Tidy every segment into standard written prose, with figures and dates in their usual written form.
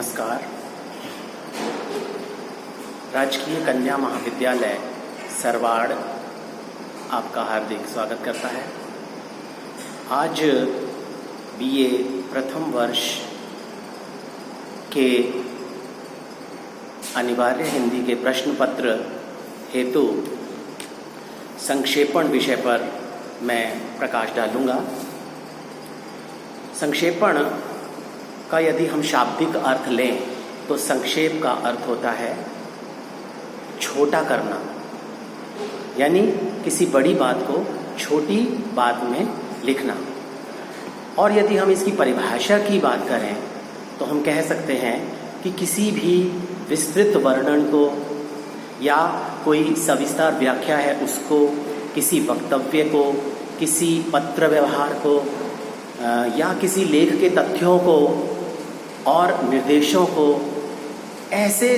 नमस्कार। राजकीय कन्या महाविद्यालय सरवाड़ आपका हार्दिक स्वागत करता है। आज बीए प्रथम वर्ष के अनिवार्य हिंदी के प्रश्न पत्र हेतु संक्षेपण विषय पर मैं प्रकाश डालूंगा। संक्षेपण का यदि हम शाब्दिक अर्थ लें तो संक्षेप का अर्थ होता है छोटा करना, यानी किसी बड़ी बात को छोटी बात में लिखना। और यदि हम इसकी परिभाषा की बात करें तो हम कह सकते हैं कि किसी भी विस्तृत वर्णन को या कोई सविस्तार व्याख्या है उसको, किसी वक्तव्य को, किसी पत्र व्यवहार को या किसी लेख के तथ्यों को और निर्देशों को ऐसे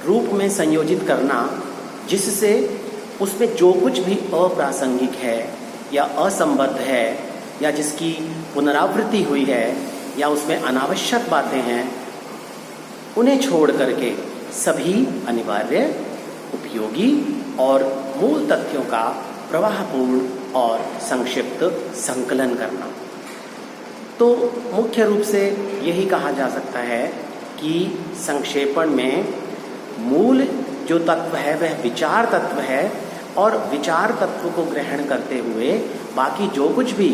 रूप में संयोजित करना जिससे उसमें जो कुछ भी अप्रासंगिक है या असंबद्ध है या जिसकी पुनरावृत्ति हुई है या उसमें अनावश्यक बातें हैं, उन्हें छोड़ करके सभी अनिवार्य, उपयोगी और मूल तथ्यों का प्रवाहपूर्ण और संक्षिप्त संकलन करना। तो मुख्य रूप से यही कहा जा सकता है कि संक्षेपण में मूल जो तत्व है वह विचार तत्व है और विचार तत्व को ग्रहण करते हुए बाकी जो कुछ भी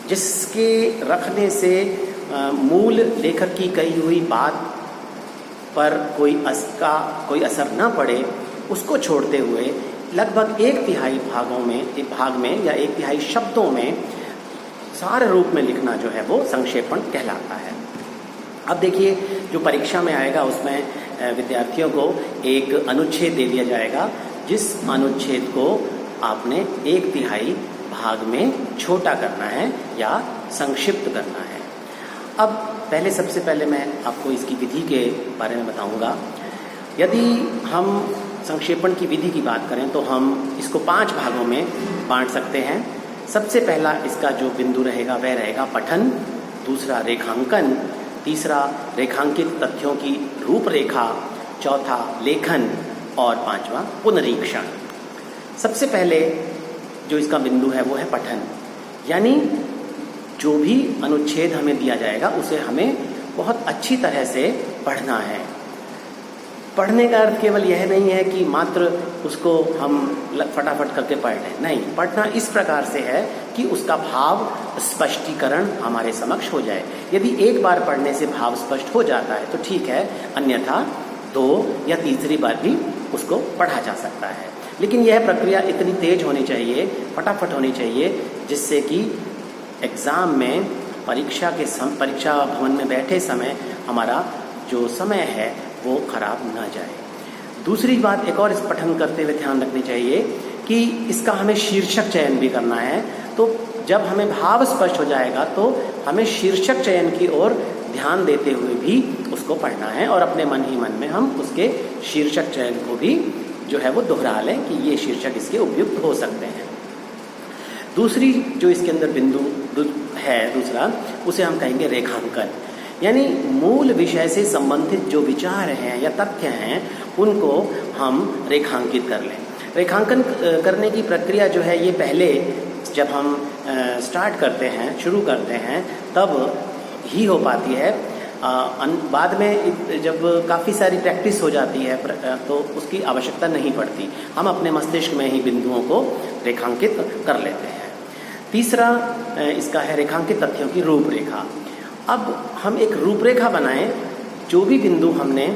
जिसके रखने से मूल लेखक की कही हुई बात पर कोई असर न पड़े उसको छोड़ते हुए लगभग 1/3 भाग में या 1/3 शब्दों में सारे रूप में लिखना जो है वो संक्षेपण कहलाता है। अब देखिए, जो परीक्षा में आएगा उसमें विद्यार्थियों को एक अनुच्छेद दे दिया जाएगा, जिस अनुच्छेद को आपने 1/3 भाग में छोटा करना है या संक्षिप्त करना है। अब सबसे पहले मैं आपको इसकी विधि के बारे में बताऊंगा। यदि हम संक्षेपण की विधि की बात करें तो हम इसको 5 भागों में बांट सकते हैं। सबसे पहला इसका जो बिंदु रहेगा वह रहेगा पठन, दूसरा रेखांकन, तीसरा रेखांकित तथ्यों की रूपरेखा, चौथा लेखन और 5वां पुनरीक्षण। सबसे पहले जो इसका बिंदु है वो है पठन, यानी जो भी अनुच्छेद हमें दिया जाएगा उसे हमें बहुत अच्छी तरह से पढ़ना है। पढ़ने का अर्थ केवल यह नहीं है कि मात्र उसको हम फटाफट करके पढ़ लें, नहीं, पढ़ना इस प्रकार से है कि उसका भाव स्पष्टीकरण हमारे समक्ष हो जाए। यदि एक बार पढ़ने से भाव स्पष्ट हो जाता है तो ठीक है, अन्यथा 2 या तीसरी बार भी उसको पढ़ा जा सकता है। लेकिन यह प्रक्रिया इतनी तेज होनी चाहिए, फटाफट होनी चाहिए, जिससे कि एग्ज़ाम में परीक्षा भवन में बैठे समय हमारा जो समय है वो खराब ना जाए। दूसरी बात एक और इस पठन करते हुए ध्यान रखनी चाहिए कि इसका हमें शीर्षक चयन भी करना है। तो जब हमें भाव स्पष्ट हो जाएगा तो हमें शीर्षक चयन की ओर ध्यान देते हुए भी उसको पढ़ना है और अपने मन ही मन में हम उसके शीर्षक चयन को भी जो है वो दोहरा लें कि ये शीर्षक इसके उपयुक्त हो सकते हैं। दूसरी जो इसके अंदर बिंदु है दूसरा, उसे हम कहेंगे रेखांकन, यानी मूल विषय से संबंधित जो विचार हैं या तथ्य हैं उनको हम रेखांकित कर लें। रेखांकन करने की प्रक्रिया जो है ये पहले जब हम शुरू करते हैं तब ही हो पाती है। बाद में जब काफ़ी सारी प्रैक्टिस हो जाती है तो उसकी आवश्यकता नहीं पड़ती, हम अपने मस्तिष्क में ही बिंदुओं को रेखांकित कर लेते हैं। तीसरा इसका है रेखांकित तथ्यों की रूपरेखा। अब हम एक रूपरेखा बनाएं, जो भी बिंदु हमने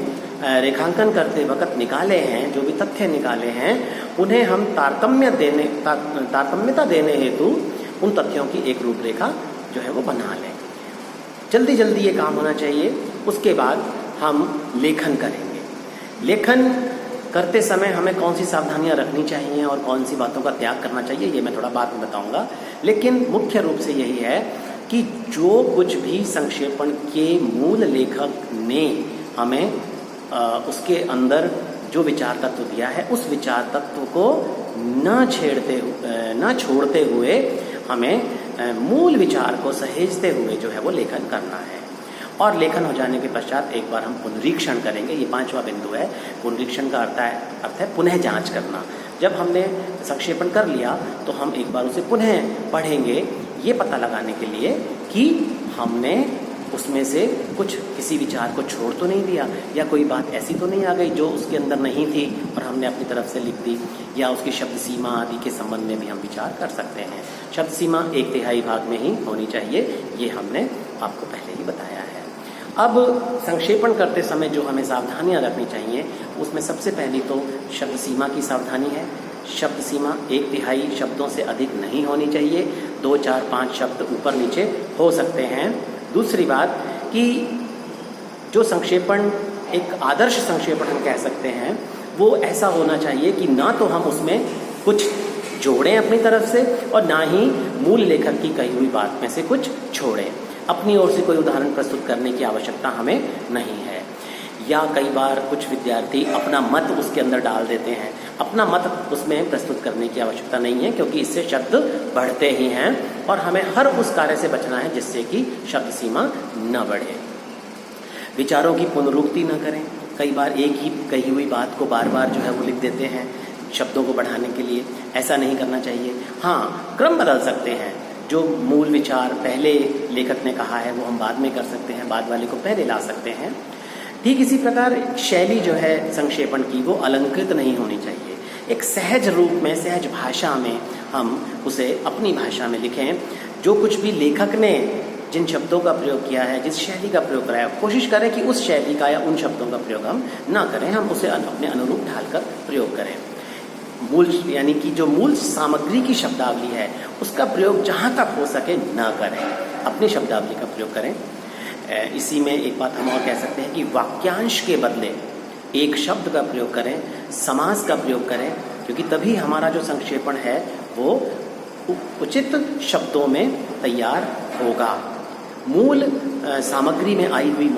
रेखांकन करते वक्त निकाले हैं, जो भी तथ्य निकाले हैं, उन्हें हम तारतम्यता देने हेतु उन तथ्यों की एक रूपरेखा जो है वो बना लें। जल्दी जल्दी ये काम होना चाहिए। उसके बाद हम लेखन करेंगे। लेखन करते समय हमें कौन सी सावधानियां रखनी चाहिए और कौन सी बातों का त्याग करना चाहिए ये मैं थोड़ा बाद में बताऊंगा। लेकिन मुख्य रूप से यही है कि जो कुछ भी संक्षेपण के मूल लेखक ने हमें उसके अंदर जो विचार तत्व दिया है उस विचार तत्व को न छोड़ते हुए हमें मूल विचार को सहेजते हुए जो है वो लेखन करना है। और लेखन हो जाने के पश्चात एक बार हम पुनरीक्षण करेंगे। ये 5वां बिंदु है। पुनरीक्षण का अर्थ है पुनः जांच करना। जब हमने संक्षेपण कर लिया तो हम एक बार उसे पुनः पढ़ेंगे, ये पता लगाने के लिए कि हमने उसमें से कुछ किसी विचार को छोड़ तो नहीं दिया, या कोई बात ऐसी तो नहीं आ गई जो उसके अंदर नहीं थी और हमने अपनी तरफ से लिख दी, या उसकी शब्द सीमा आदि के संबंध में भी हम विचार कर सकते हैं। शब्द सीमा 1/3 भाग में ही होनी चाहिए, ये हमने आपको पहले ही बताया है। अब संक्षेपण करते समय जो हमें सावधानियां रखनी चाहिए, उसमें सबसे पहली तो शब्द सीमा की सावधानी है। शब्द सीमा 1/3 शब्दों से अधिक नहीं होनी चाहिए। 2, 4, 5 शब्द ऊपर नीचे हो सकते हैं। दूसरी बात कि जो संक्षेपण एक आदर्श संक्षेपण हम कह सकते हैं, वो ऐसा होना चाहिए कि ना तो हम उसमें कुछ जोड़ें अपनी तरफ से और ना ही मूल लेखक की कही हुई बात में से कुछ छोड़ें। अपनी ओर से कोई उदाहरण प्रस्तुत करने की आवश्यकता हमें नहीं है। या कई बार कुछ विद्यार्थी अपना मत उसके अंदर डाल देते हैं। अपना मत उसमें प्रस्तुत करने की आवश्यकता नहीं है, क्योंकि इससे शब्द बढ़ते ही हैं और हमें हर उस कार्य से बचना है जिससे कि शब्द सीमा न बढ़े। विचारों की पुनरुक्ति न करें। कई बार एक ही कही हुई बात को बार बार जो है वो लिख देते हैं शब्दों को बढ़ाने के लिए। ऐसा नहीं करना चाहिए। हाँ, क्रम बदल सकते हैं। जो मूल विचार पहले लेखक ने कहा है वो हम बाद में कर सकते हैं, बाद वाले को पहले ला सकते हैं। ठीक इसी प्रकार शैली जो है संक्षेपण की वो अलंकृत नहीं होनी चाहिए। एक सहज रूप में, सहज भाषा में हम उसे अपनी भाषा में लिखें। जो कुछ भी लेखक ने जिन शब्दों का प्रयोग किया है, जिस शैली का प्रयोग कराया, कोशिश करें कि उस शैली का या उन शब्दों का प्रयोग हम ना करें, हम उसे अपने अनुरूप ढालकर प्रयोग करें। मूल यानी कि जो मूल सामग्री की शब्दावली है उसका प्रयोग जहाँ तक हो सके ना करें, अपनी शब्दावली का प्रयोग करें। इसी में एक बात हम और कह सकते हैं कि वाक्यांश के बदले एक शब्द का प्रयोग करें, समास का प्रयोग करें, क्योंकि तभी हमारा जो संक्षेपण है वो उचित शब्दों में तैयार होगा। मूल सामग्री में आई हुई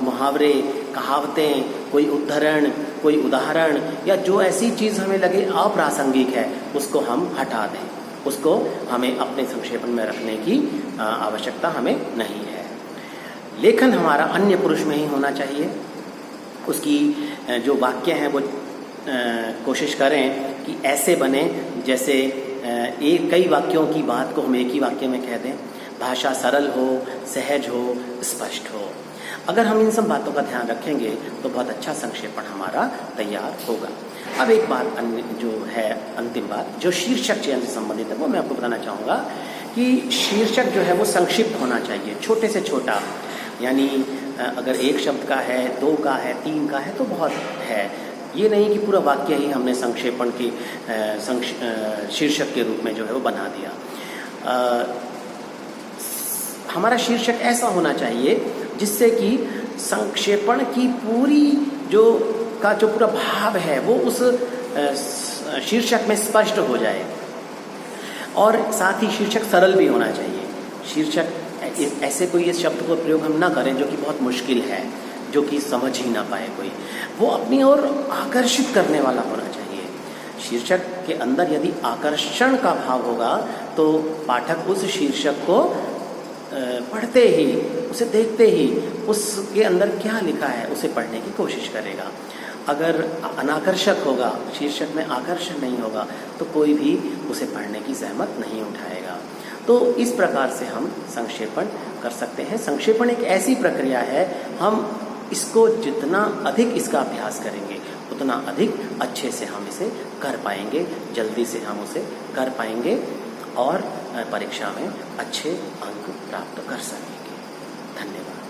मुहावरे, कहावतें, कोई उद्धरण, कोई उदाहरण या जो ऐसी चीज़ हमें लगे अप्रासंगिक है उसको हम हटा दें। उसको हमें अपने संक्षेपण में रखने की आवश्यकता हमें नहीं है। लेखन हमारा अन्य पुरुष में ही होना चाहिए। उसकी जो वाक्य हैं वो कोशिश करें कि ऐसे बने जैसे कई वाक्यों की बात को हम एक ही वाक्य में कह दें। भाषा सरल हो, सहज हो, स्पष्ट हो। अगर हम इन सब बातों का ध्यान रखेंगे तो बहुत अच्छा संक्षेपण हमारा तैयार होगा। अब एक बात अन्य जो है, अंतिम बात जो शीर्षक चयन से संबंधित है, वो मैं आपको बताना चाहूँगा कि शीर्षक जो है वो संक्षिप्त होना चाहिए, छोटे से छोटा। यानी अगर एक शब्द का है, 2 का है, 3 का है तो बहुत है। ये नहीं कि पूरा वाक्य ही हमने संक्षेपण की शीर्षक के रूप में जो है वो बना दिया। हमारा शीर्षक ऐसा होना चाहिए जिससे कि संक्षेपण की पूरी जो पूरा भाव है वो उस शीर्षक में स्पष्ट हो जाए, और साथ ही शीर्षक सरल भी होना चाहिए। शीर्षक ऐसे कोई इस शब्द को प्रयोग हम ना करें जो कि बहुत मुश्किल है, जो कि समझ ही ना पाए कोई। वो अपनी ओर आकर्षित करने वाला होना चाहिए। शीर्षक के अंदर यदि आकर्षण का भाव होगा तो पाठक उस शीर्षक को पढ़ते ही, उसे देखते ही उसके अंदर क्या लिखा है उसे पढ़ने की कोशिश करेगा। अगर अनाकर्षक होगा, शीर्षक में आकर्षण नहीं होगा तो कोई भी उसे पढ़ने की जहमत नहीं उठाएगा। तो इस प्रकार से हम संक्षेपण कर सकते हैं। संक्षेपण एक ऐसी प्रक्रिया है, हम इसको जितना अधिक इसका अभ्यास करेंगे उतना अधिक अच्छे से हम इसे कर पाएंगे, जल्दी से हम उसे कर पाएंगे और परीक्षा में अच्छे अंक प्राप्त कर सकेंगे। धन्यवाद।